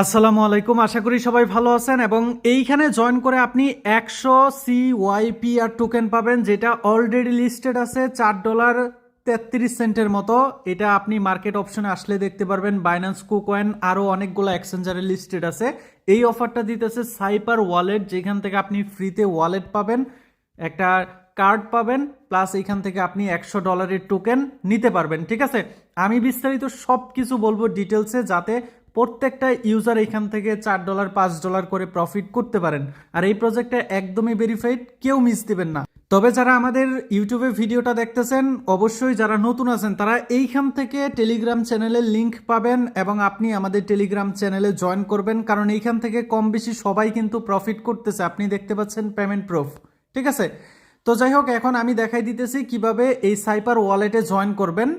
আসসালামু আলাইকুম, আশা করি সবাই ভালো আছেন এবং এইখানে জয়েন করে আপনি 100 CYPR টোকেন পাবেন, যেটা অলরেডি লিস্টেড আছে $4.33 মতো। এটা আপনি মার্কেট অপশনে আসলে দেখতে পারবেন। বাইন্যান্স কুকয়েন আরও অনেকগুলো এক্সচেঞ্জারে লিস্টেড আছে। এই অফারটা দিতেছে সাইপার ওয়ালেট, যেখান থেকে আপনি ফ্রিতে ওয়ালেট পাবেন, একটা কার্ড পাবেন, প্লাস এইখান থেকে আপনি $100 টোকেন নিতে পারবেন। ঠিক আছে, আমি বিস্তারিত সব কিছু বলবো ডিটেলসে, যাতে প্রত্যেকটা ইউজার এখান থেকে $4 $5 করে প্রফিট করতে পারেন। আর এই প্রজেক্টটা একদমই ভেরিফাইড, কেউ মিস দিবেন না। তবে যারা আমাদের ইউটিউবে ভিডিওটা দেখতেছেন, অবশ্যই যারা নতুন আছেন তারা এইখান থেকে টেলিগ্রাম চ্যানেলের লিংক পাবেন এবং আপনি আমাদের টেলিগ্রাম চ্যানেলে জয়েন করবেন, কারণ এইখান থেকে কম বেশি সবাই কিন্তু প্রফিট করতেছে। আপনি দেখতে পাচ্ছেন পেমেন্ট প্রুফ। ঠিক আছে, তো যাই হোক, এখন আমি দেখাই দিতেছি কিভাবে এই সাইপার ওয়ালেটে জয়েন করবেন।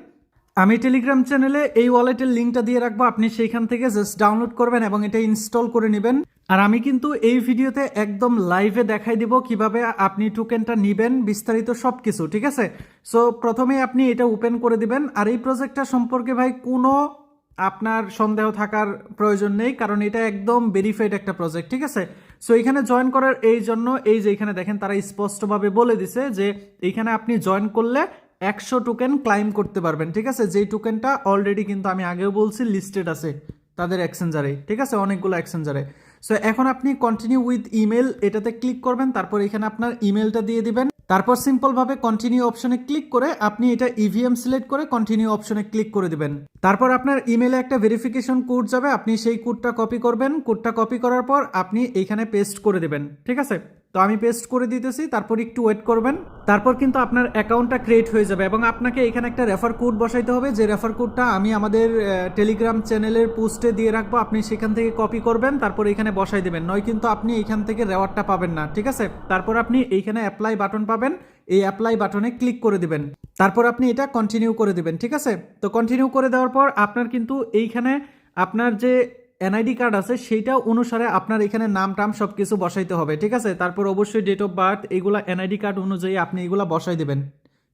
আমি টেলিগ্রাম চ্যানেলে এই ওয়ালেটের লিঙ্কটা দিয়ে রাখবো, আপনি সেইখান থেকে জাস্ট ডাউনলোড করবেন এবং এটা ইনস্টল করে নেবেন। আর আমি কিন্তু এই ভিডিওতে একদম লাইভে দেখাই দিব কিভাবে আপনি টোকেনটা নেবেন, বিস্তারিত সব কিছু। ঠিক আছে, সো প্রথমে আপনি এটা ওপেন করে দিবেন। আর এই প্রজেক্টটা সম্পর্কে ভাই কোনো আপনার সন্দেহ থাকার প্রয়োজন নেই, কারণ এটা একদম ভেরিফাইড একটা প্রজেক্ট। ঠিক আছে, সো এখানে জয়েন করার এই জন্য এই যে এখানে দেখেন তারা স্পষ্টভাবে বলে দিছে যে এইখানে আপনি জয়েন করলে 100 টোকেন ক্লাইম করতে পারবেন। ঠিক আছে, যেই টোকেনটা অলরেডি কিন্তু আমি আগেও বলছি লিস্টেড আছে তাদের এক্সচেঞ্জারে। ঠিক আছে, অনেকগুলো এক্সচেঞ্জারে। সো এখন আপনি কন্টিনিউ উইথ ইমেল এটাতে ক্লিক করবেন, তারপর এখানে আপনার ইমেলটা দিয়ে দিবেন, তারপর সিম্পলভাবে কন্টিনিউ অপশনে ক্লিক করে আপনি এটা ইভিএম সিলেক্ট করে কন্টিনিউ অপশনে ক্লিক করে দিবেন। তারপর আপনার ইমেলে একটা ভেরিফিকেশন কোড যাবে, আপনি সেই কোডটা কপি করবেন। কোডটা কপি করার পর আপনি এইখানে পেস্ট করে দিবেন। ঠিক আছে, তো আমি পেস্ট করে দিতেছি, তারপর একটু ওয়েট করবেন। তারপর কিন্তু আপনার অ্যাকাউন্টটা ক্রিয়েট হয়ে যাবে এবং আপনাকে এখানে একটা রেফার কোড বসাইতে হবে, যে রেফার কোডটা আমি আমাদের টেলিগ্রাম চ্যানেলের পোস্টে দিয়ে রাখবো। আপনি সেখান থেকে কপি করবেন, তারপর এখানে বসাই দেবেন, নয় কিন্তু আপনি এইখান থেকে রেওয়ার্ডটা পাবেন না। ঠিক আছে, তারপর আপনি এইখানে অ্যাপ্লাই বাটন পাবেন, এই অ্যাপ্লাই বাটনে ক্লিক করে দিবেন, তারপর আপনি এটা কন্টিনিউ করে দিবেন। ঠিক আছে, তো কন্টিনিউ করে দেওয়ার পর আপনার কিন্তু এইখানে আপনার যে এনআইডি কার্ড আছে সেইটা অনুসারে আপনার এখানে নাম টাম সব কিছু বসাইতে হবে। ঠিক আছে, তারপর অবশ্যই ডেট অফ বার্থ, এগুলা এনআইডি কার্ড অনুযায়ী আপনি এগুলা বসাই দেবেন।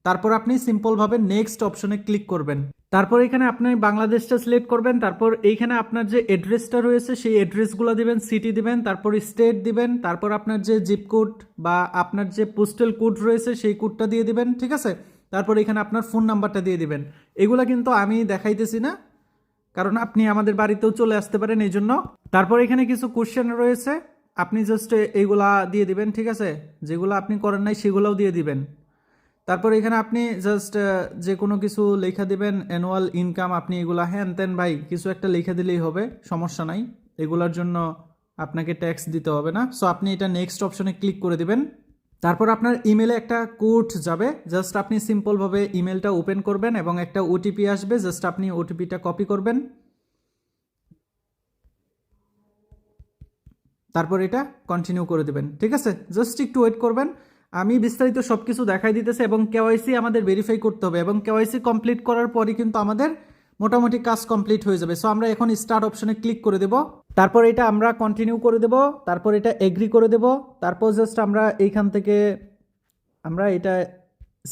তারপর আপনি সিম্পলভাবে নেক্সট অপশনে ক্লিক করবেন। তারপর এখানে আপনি বাংলাদেশটা সিলেক্ট করবেন, তারপর এইখানে আপনার যে অ্যাড্রেসটা রয়েছে সেই অ্যাড্রেসগুলো দিবেন, সিটি দিবেন, তারপর স্টেট দিবেন, তারপর আপনার যে জিপ কোড বা আপনার যে পোস্টাল কোড রয়েছে সেই কোডটা দিয়ে দিবেন। ঠিক আছে, তারপর এখানে আপনার ফোন নাম্বারটা দিয়ে দিবেন। এগুলা কিন্তু আমি দেখাইতেছি না, কারণ আপনি আমাদের বাড়িতেও চলে আসতে পারেন এই জন্য। তারপর এখানে কিছু কোশ্চেন রয়েছে, আপনি জাস্ট এইগুলা দিয়ে দিবেন। ঠিক আছে, যেগুলো আপনি করেন নাই সেগুলোও দিয়ে দিবেন। তারপর এখানে আপনি জাস্ট যে কোনো কিছু লেখা দিবেন, অ্যানুয়াল ইনকাম, আপনি এগুলা হ্যান তেন ভাই কিছু একটা লেখা দিলেই হবে, সমস্যা নাই। এগুলার জন্য আপনাকে ট্যাক্স দিতে হবে না। সো আপনি এটা নেক্সট অপশনে ক্লিক করে দিবেন। তারপর আপনার ইমেলে একটা কোড যাবে, জাস্ট আপনি সিম্পলভাবে ইমেলটা ওপেন করবেন এবং একটা ওটিপি আসবে, জাস্ট আপনি ওটিপিটা কপি করবেন, তারপর এটা কন্টিনিউ করে দেবেন। ঠিক আছে, জাস্ট একটু ওয়েট করবেন, আমি বিস্তারিত সব কিছু দেখাই দিতেছে। এবং কেওয়াইসি আমাদের ভেরিফাই করতে হবে এবং কেওয়াইসি কমপ্লিট করার পরই কিন্তু আমাদের মোটামুটি কাজ কমপ্লিট হয়ে যাবে। সো আমরা এখন স্টার্ট অপশনে ক্লিক করে দেব, তারপর এটা আমরা কন্টিনিউ করে দেব, তারপর এটা এগ্রি করে দেব, তারপর জাস্ট আমরা এইখান থেকে আমরা এটা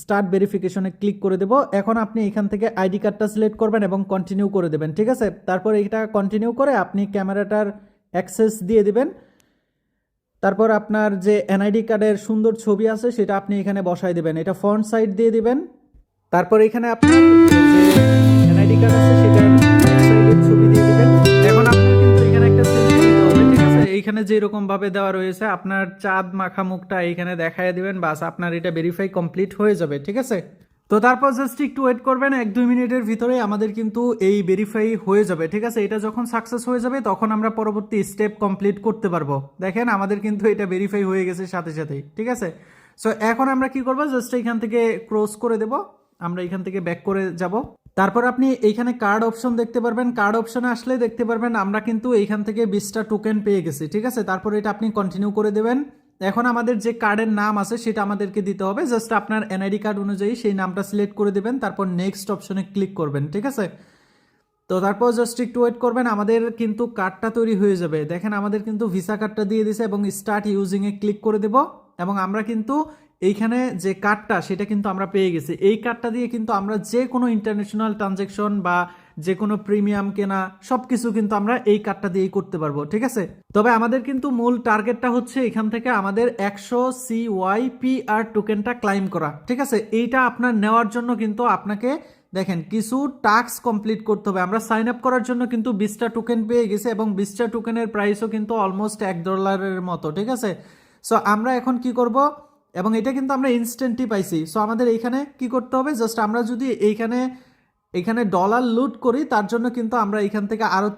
স্টার্ট ভেরিফিকেশনে ক্লিক করে দেব। এখন আপনি এখান থেকে আইডি কার্ডটা সিলেক্ট করবেন এবং কন্টিনিউ করে দেবেন। ঠিক আছে, তারপর এটা কন্টিনিউ করে আপনি ক্যামেরাটার অ্যাক্সেস দিয়ে দিবেন, তারপর আপনার যে এনআইডি কার্ডের সুন্দর ছবি আছে সেটা আপনি এখানে বসাই দেবেন, এটা ফ্রন্ট সাইড দিয়ে দিবেন। তারপর এখানে আপনার যে এনআইডি কার্ড আছে সেটার সাইডের ছবি দিয়ে দিবেন। এখন আপনার কিন্তু এখানে একটা সেলফি দিতে হবে। ঠিক আছে, এইখানে যেরকম ভাবে দেওয়া রয়েছে আপনার চাঁদ মাখা মুখটা এইখানে দেখায় দিবেন, বাস আপনার এটা ভেরিফাই কমপ্লিট হয়ে যাবে। ঠিক আছে, তো তারপর জাস্ট একটু ওয়েট করবেন, 1-2 মিনিটের ভিতরে আমাদের কিন্তু এই ভেরিফাই হয়ে যাবে। ঠিক আছে, এটা যখন সাকসেস হয়ে যাবে তখন আমরা পরবর্তী স্টেপ কমপ্লিট করতে পারবো। দেখেন আমাদের কিন্তু এটা ভেরিফাই হয়ে গেছে সাথে সাথেই। ঠিক আছে, সো এখন আমরা কি করবো, জাস্ট এখান থেকে ক্রস করে দেব, আমরা এখান থেকে ব্যাক করে যাব। তারপর আপনি এইখানে কার্ড অপশন দেখতে পারবেন, কার্ড অপশনে আসলে দেখতে পারবেন আমরা কিন্তু এইখান থেকে 20টা টোকেন পেয়ে গেছি। ঠিক আছে, তারপর এটা আপনি কন্টিনিউ করে দেবেন। এখন আমাদের যে কার্ডের নাম আছে সেটা আমাদেরকে দিতে হবে, জাস্ট আপনার এনআইডি কার্ড অনুযায়ী সেই নামটা সিলেক্ট করে দেবেন, তারপর নেক্সট অপশনে ক্লিক করবেন। ঠিক আছে, তো তারপর জাস্ট একটু ওয়েট করবেন, আমাদের কিন্তু কার্ডটা তৈরি হয়ে যাবে। দেখেন আমাদের কিন্তু ভিসা কার্ডটা দিয়ে দিছে এবং স্টার্ট ইউজিংয়ে ক্লিক করে দেব এবং আমরা কিন্তু এইখানে যে কার্ডটা সেটা কিন্তু আমরা পেয়ে গেছি। এই কার্ডটা দিয়ে কিন্তু আমরা যে কোনো ইন্টারন্যাশনাল ট্রানজ্যাকশন বা যে কোনো প্রিমিয়াম কেনা সবকিছু কিন্তু আমরা এই কার্ডটা দিয়েই করতে পারবো, ঠিক আছে। তবে আমাদের কিন্তু মূল টার্গেটটা হচ্ছে এখান থেকে আমাদের 100 CYPR টোকেনটা ক্লাইম করা, ঠিক আছে। এইটা আপনার নেওয়ার জন্য কিন্তু আপনাকে দেখেন কিছু টাস্ক কমপ্লিট করতে হবে। আমরা সাইন আপ করার জন্য কিন্তু 20টা টোকেন পেয়ে গেছি এবং 20টা টোকেনের প্রাইসও কিন্তু অলমোস্ট $1 মতো, ঠিক আছে। সো আমরা এখন কি করব, এবং এটা কিন্তু আমরা ইনস্ট্যান্টই পাইছি। সো আমাদের এইখানে কি করতে হবে, জাস্ট আমরা যদি এইখানে ডলার লুট করি তার জন্য কিন্তু আমরা এখান থেকে আরও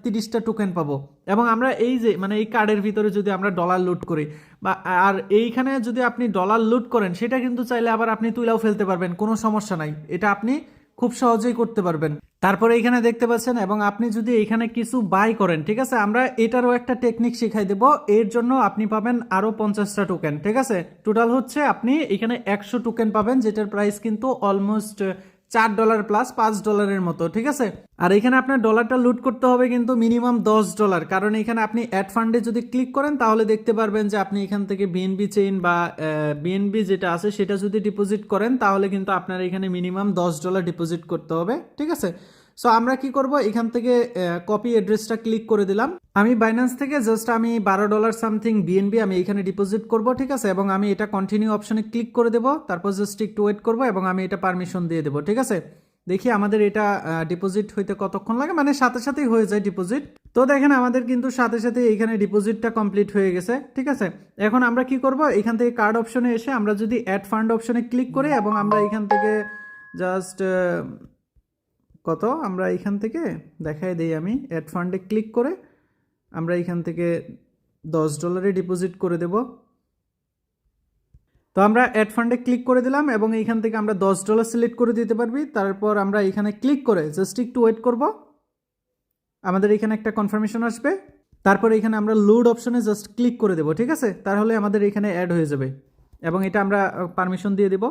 30টা টোকেন পাবো। এবং আমরা এই যে মানে এই কার্ডের ভিতরে যদি আমরা ডলার লুট করি বা আর এইখানে যদি আপনি ডলার লুট করেন সেটা কিন্তু চাইলে আবার আপনি তুইলাও ফেলতে পারবেন, কোনো সমস্যা নাই, এটা আপনি খুব সহজেই করতে পারবেন। তারপরে এখানে দেখতে পাচ্ছেন, এবং আপনি যদি এখানে কিছু বাই করেন, ঠিক আছে, আমরা এটারও একটা টেকনিক শিখাই দেব। এর জন্য আপনি পাবেন আরও 50টা টোকেন, ঠিক আছে। টোটাল হচ্ছে আপনি এখানে 100 টোকেন পাবেন, যেটার প্রাইস কিন্তু অলমোস্ট $4 প্লাস $5 মতো, ঠিক আছে। আর এখানে আপনার ডলারটা লুট করতে হবে কিন্তু মিনিমাম $10, কারণ এখানে আপনি অ্যাড ফান্ডে যদি ক্লিক করেন তাহলে দেখতে পারবেন যে আপনি এখান থেকে বিএনবি চেইন বা বিএনবি যেটা আছে সেটা যদি ডিপোজিট করেন তাহলে কিন্তু আপনার এখানে মিনিমাম $10 ডিপোজিট করতে হবে, ঠিক আছে। সো আমরা কি করব, এখান থেকে কপি অ্যাড্রেসটা ক্লিক করে দিলাম। আমি বাইন্যান্স থেকে জাস্ট আমি $12 সামথিং বিএনবি আমি এখানে ডিপোজিট করব, ঠিক আছে। এবং আমি এটা কন্টিনিউ অপশনে ক্লিক করে দেব, তারপর জাস্ট একটু ওয়েট করব এবং আমি এটা পারমিশন দিয়ে দেবো, ঠিক আছে। দেখি আমাদের এটা ডিপোজিট হইতে কতক্ষণ লাগে, মানে সাথে সাথেই হয়ে যায় ডিপোজিট। তো দেখেন আমাদের কিন্তু সাথে সাথে এইখানে ডিপোজিটটা কমপ্লিট হয়ে গেছে, ঠিক আছে। এখন আমরা কি করব, এখান থেকে কার্ড অপশনে এসে আমরা যদি অ্যাড ফান্ড অপশনে ক্লিক করি এবং আমরা এখান থেকে জাস্ট কত আমরা এখান থেকে দেখাই দিই, আমি অ্যাড ফান্ডে ক্লিক করে আমরা এখান থেকে $10 ডিপোজিট করে দেব। তো আমরা অ্যাড ফান্ডে ক্লিক করে দিলাম এবং এইখান থেকে আমরা $10 সিলেক্ট করে দিতে পারবি। তারপর আমরা এখানে ক্লিক করে জাস্ট একটু ওয়েট করব, আমাদের এখানে একটা কনফার্মেশন আসবে। তারপর এখানে আমরা লোড অপশনে জাস্ট ক্লিক করে দেব, ঠিক আছে। তাহলে আমাদের এখানে অ্যাড হয়ে যাবে এবং এটা আমরা পারমিশন দিয়ে দেব।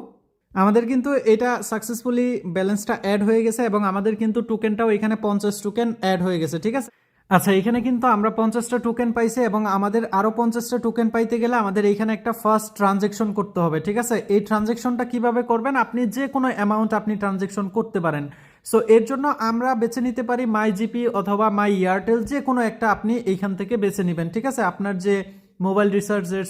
আমাদের কিন্তু এটা সাকসেসফুলি ব্যালেন্সটা অ্যাড হয়ে গেছে এবং আমাদের কিন্তু টোকেনটাও এখানে 50 টোকেন অ্যাড হয়ে গেছে, ঠিক আছে। আচ্ছা, এখানে কিন্তু আমরা 50টা টোকেন পাইছি এবং আমাদের আরও 50টা টোকেন পাইতে গেলে আমাদের এইখানে একটা ফার্স্ট ট্রানজ্যাকশন করতে হবে, ঠিক আছে। এই ট্রানজ্যাকশনটা কিভাবে করবেন, আপনি যে কোনো অ্যামাউন্ট আপনি ট্রানজ্যাকশন করতে পারেন। সো এর জন্য আমরা বেছে নিতে পারি মাই জিপি অথবা মাই এয়ারটেল, যে কোনো একটা আপনি এইখান থেকে বেছে নেবেন, ঠিক আছে। আপনার যে মোবাইল রিসার্চের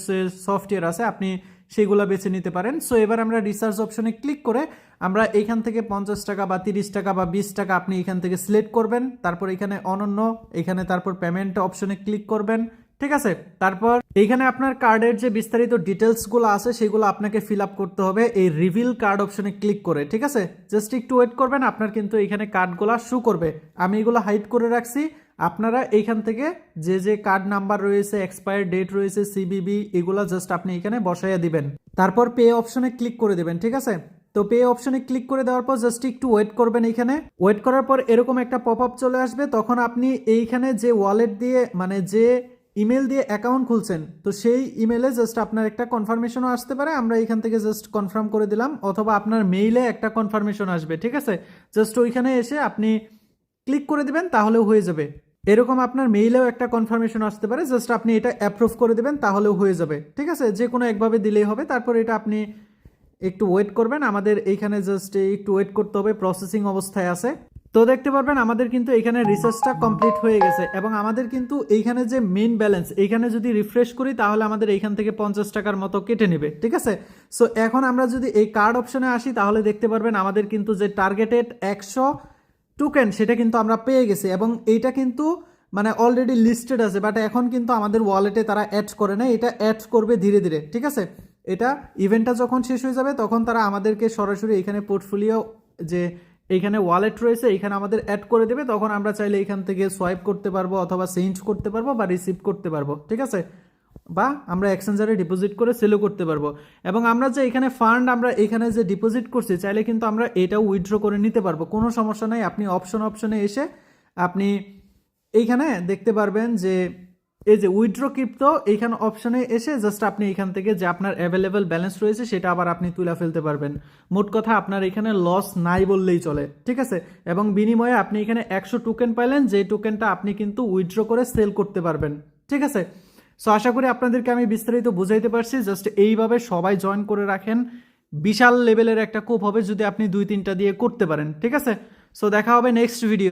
সফটওয়্যার আছে আপনি সেগুলো বেছে নিতে পারেন। সো এবার আমরা রিসার্চ অপশনে ক্লিক করে আমরা এইখান থেকে 50 টাকা বা 30 টাকা বা 20 টাকা আপনি এখান থেকে সিলেক্ট করবেন। তারপর এখানে অনন্য, এখানে তারপর পেমেন্ট অপশনে ক্লিক করবেন, ঠিক আছে। তারপর এইখানে আপনার কার্ডের যে বিস্তারিত ডিটেলসগুলো আছে সেগুলো আপনাকে ফিল আপ করতে হবে এই রিভিল কার্ড অপশনে ক্লিক করে, ঠিক আছে। জাস্ট একটু ওয়েট করবেন, আপনার কিন্তু এখানে কার্ডগুলো শো করবে। আমি এগুলো হাইড করে রাখছি, আপনারা এইখান থেকে যে যে কার্ড নাম্বার রয়েছে, এক্সপায়ার ডেট রয়েছে, সিবিবি, এগুলো জাস্ট আপনি এখানে বসাইয়া দিবেন। তারপর পে অপশনে ক্লিক করে দেবেন, ঠিক আছে। তো পে অপশনে ক্লিক করে দেওয়ার পর জাস্ট একটু ওয়েট করবেন। এইখানে ওয়েট করার পর এরকম একটা পপ আপ চলে আসবে, তখন আপনি এইখানে যে ওয়ালেট দিয়ে মানে যে ইমেল দিয়ে অ্যাকাউন্ট খুলছেন তো সেই ইমেলে জাস্ট আপনার একটা কনফার্মেশনও আসতে পারে, আমরা এখান থেকে জাস্ট কনফার্ম করে দিলাম, অথবা আপনার মেইলে একটা কনফার্মেশন আসবে, ঠিক আছে। জাস্ট ওইখানে এসে আপনি ক্লিক করে দিবেন তাহলেও হয়ে যাবে। এরকম আপনার মেইলেও একটা কনফার্মেশন আসতে পারে, জাস্ট আপনি এটা অ্যাপ্রুভ করে দেবেন তাহলেও হয়ে যাবে, ঠিক আছে। যে কোনো একভাবে দিলেই হবে। তারপর এটা আপনি একটু ওয়েট করবেন, আমাদের এইখানে জাস্ট একটু ওয়েট করতে হবে, প্রসেসিং অবস্থায় আছে। তো দেখতে পারবেন আমাদের কিন্তু এখানে রিসার্চটা কমপ্লিট হয়ে গেছে এবং আমাদের কিন্তু এইখানে যে মেইন ব্যালেন্স এইখানে যদি রিফ্রেশ করি তাহলে আমাদের এইখান থেকে 50 টাকার মতো কেটে নেবে, ঠিক আছে। সো এখন আমরা যদি এই কার্ড অপশনে আসি তাহলে দেখতে পারবেন আমাদের কিন্তু যে টার্গেটেড 100 টোকেন সেটা কিন্তু আমরা পেয়ে গেছি এবং এইটা কিন্তু মানে অলরেডি লিস্টেড আছে, বাট এখন কিন্তু আমাদের ওয়ালেটে তারা অ্যাড করে না, এটা অ্যাড করবে ধীরে ধীরে, ঠিক আছে। এটা ইভেন্টটা যখন শেষ হয়ে যাবে তখন তারা আমাদেরকে সরাসরি এখানে পোর্টফোলিও যে এইখানে ওয়ালেট রয়েছে এখানে আমাদের অ্যাড করে দেবে, তখন আমরা চাইলে এখান থেকে সোয়াইপ করতে পারবো অথবা চেঞ্জ করতে পারবো বা রিসিভ করতে পারবো, ঠিক আছে। বা আমরা এক্সচেঞ্জারে ডিপোজিট করে সেলও করতে পারবো। এবং আমরা যে এখানে ফান্ড আমরা এখানে যে ডিপোজিট করছি চাইলে কিন্তু আমরা এটাও উইথড্র করে নিতে পারবো, কোনো সমস্যা নাই। আপনি অপশনে এসে আপনি এইখানে দেখতে পারবেন যে এই যে উইথড্র ক্রিপ্টো এইখানে অপশনে এসে জাস্ট আপনি এখান থেকে যে আপনার অ্যাভেলেবেল ব্যালেন্স রয়েছে সেটা আবার আপনি তুলে ফেলতে পারবেন। মোট কথা আপনার এখানে লস নাই বললেই চলে, ঠিক আছে। এবং বিনিময়ে আপনি এখানে 100 টোকেন পাইলেন, যে টোকেনটা আপনি কিন্তু উইথড্র করে সেল করতে পারবেন, ঠিক আছে। সো আশা করি আপনাদেরকে আমি বিস্তারিত বুঝাইতে পারছি। জাস্ট এইভাবে সবাই জয়েন করে রাখেন, বিশাল লেভেলের একটা কোপ হবে যদি আপনি 2-3টা দিয়ে করতে পারেন, ঠিক আছে। সো দেখা হবে নেক্সট ভিডিও।